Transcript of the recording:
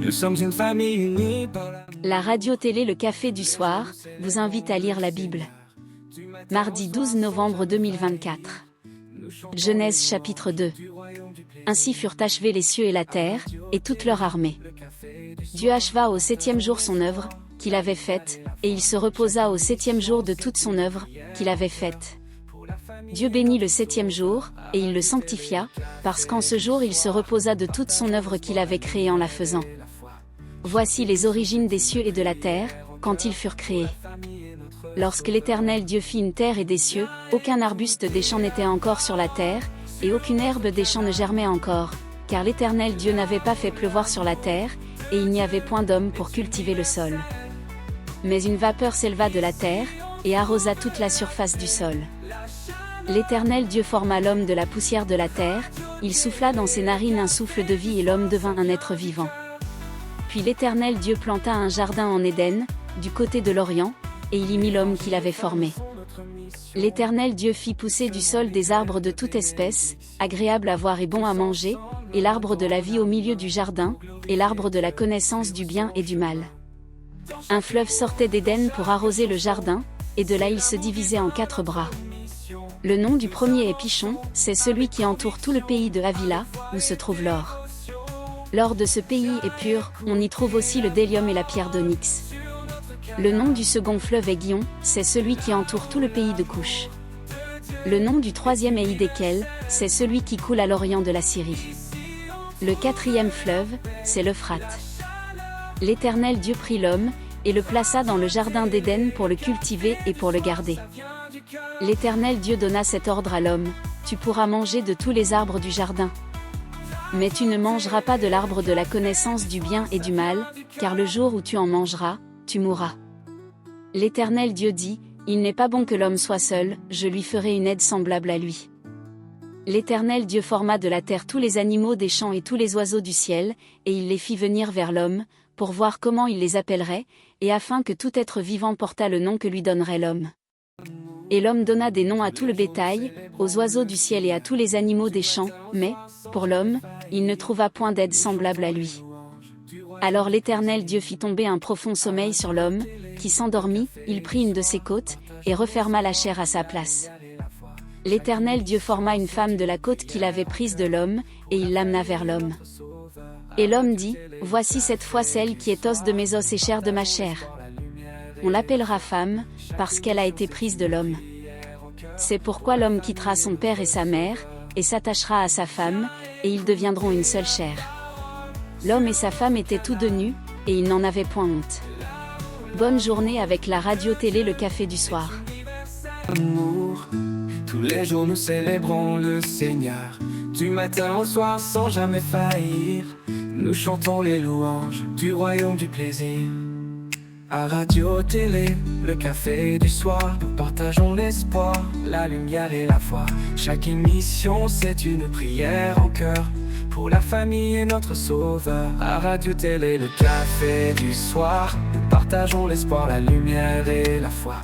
Nous sommes une famille unie par la... La radio-télé Le Café du Soir vous invite à lire la Bible. Mardi 12 novembre 2024. Genèse chapitre 2. Ainsi furent achevés les cieux et la terre, et toute leur armée. Dieu acheva au 7e jour son œuvre, qu'il avait faite, et il se reposa au 7e jour de toute son œuvre, qu'il avait faite. Dieu bénit le 7e jour, et il le sanctifia, parce qu'en ce jour il se reposa de toute son œuvre qu'il avait créée en la faisant. Voici les origines des cieux et de la terre, quand ils furent créés. Lorsque l'Éternel Dieu fit une terre et des cieux, aucun arbuste des champs n'était encore sur la terre, et aucune herbe des champs ne germait encore, car l'Éternel Dieu n'avait pas fait pleuvoir sur la terre, et il n'y avait point d'homme pour cultiver le sol. Mais une vapeur s'éleva de la terre, et arrosa toute la surface du sol. L'Éternel Dieu forma l'homme de la poussière de la terre, il souffla dans ses narines un souffle de vie et l'homme devint un être vivant. Puis l'Éternel Dieu planta un jardin en Éden, du côté de l'Orient, et il y mit l'homme qu'il avait formé. L'Éternel Dieu fit pousser du sol des arbres de toute espèce, agréables à voir et bons à manger, et l'arbre de la vie au milieu du jardin, et l'arbre de la connaissance du bien et du mal. Un fleuve sortait d'Éden pour arroser le jardin, et de là il se divisait en 4 bras. Le nom du premier est Pishon, c'est celui qui entoure tout le pays de Havila, où se trouve l'or. L'or de ce pays est pur, on y trouve aussi le bdellium et la pierre d'onyx. Le nom du second fleuve est Gihon, c'est celui qui entoure tout le pays de Couche. Le nom du troisième est Hiddekel, c'est celui qui coule à l'orient de la Syrie. Le 4e fleuve, c'est l'Euphrate. L'Éternel Dieu prit l'homme, et le plaça dans le jardin d'Éden pour le cultiver et pour le garder. L'Éternel Dieu donna cet ordre à l'homme, tu pourras manger de tous les arbres du jardin. Mais tu ne mangeras pas de l'arbre de la connaissance du bien et du mal, car le jour où tu en mangeras, tu mourras. L'Éternel Dieu dit, il n'est pas bon que l'homme soit seul, je lui ferai une aide semblable à lui. L'Éternel Dieu forma de la terre tous les animaux des champs et tous les oiseaux du ciel, et il les fit venir vers l'homme, pour voir comment il les appellerait, et afin que tout être vivant portât le nom que lui donnerait l'homme. Et l'homme donna des noms à tout le bétail, aux oiseaux du ciel et à tous les animaux des champs, mais, pour l'homme, il ne trouva point d'aide semblable à lui. Alors l'Éternel Dieu fit tomber un profond sommeil sur l'homme, qui s'endormit, il prit une de ses côtes, et referma la chair à sa place. L'Éternel Dieu forma une femme de la côte qu'il avait prise de l'homme, et il l'amena vers l'homme. Et l'homme dit, voici cette fois celle qui est os de mes os et chair de ma chair. On l'appellera femme, parce qu'elle a été prise de l'homme. C'est pourquoi l'homme quittera son père et sa mère, et s'attachera à sa femme, et ils deviendront une seule chair. L'homme et sa femme étaient tous deux nus, et ils n'en avaient point honte. Bonne journée avec la radio-télé Le Café du Soir. Amour, tous les jours nous célébrons le Seigneur. Du matin au soir sans jamais faillir, nous chantons les louanges du royaume du plaisir. À radio-télé, le café du soir, nous partageons l'espoir, la lumière et la foi. Chaque émission c'est une prière en cœur, pour la famille et notre sauveur. À radio-télé, le café du soir, nous partageons l'espoir, la lumière et la foi.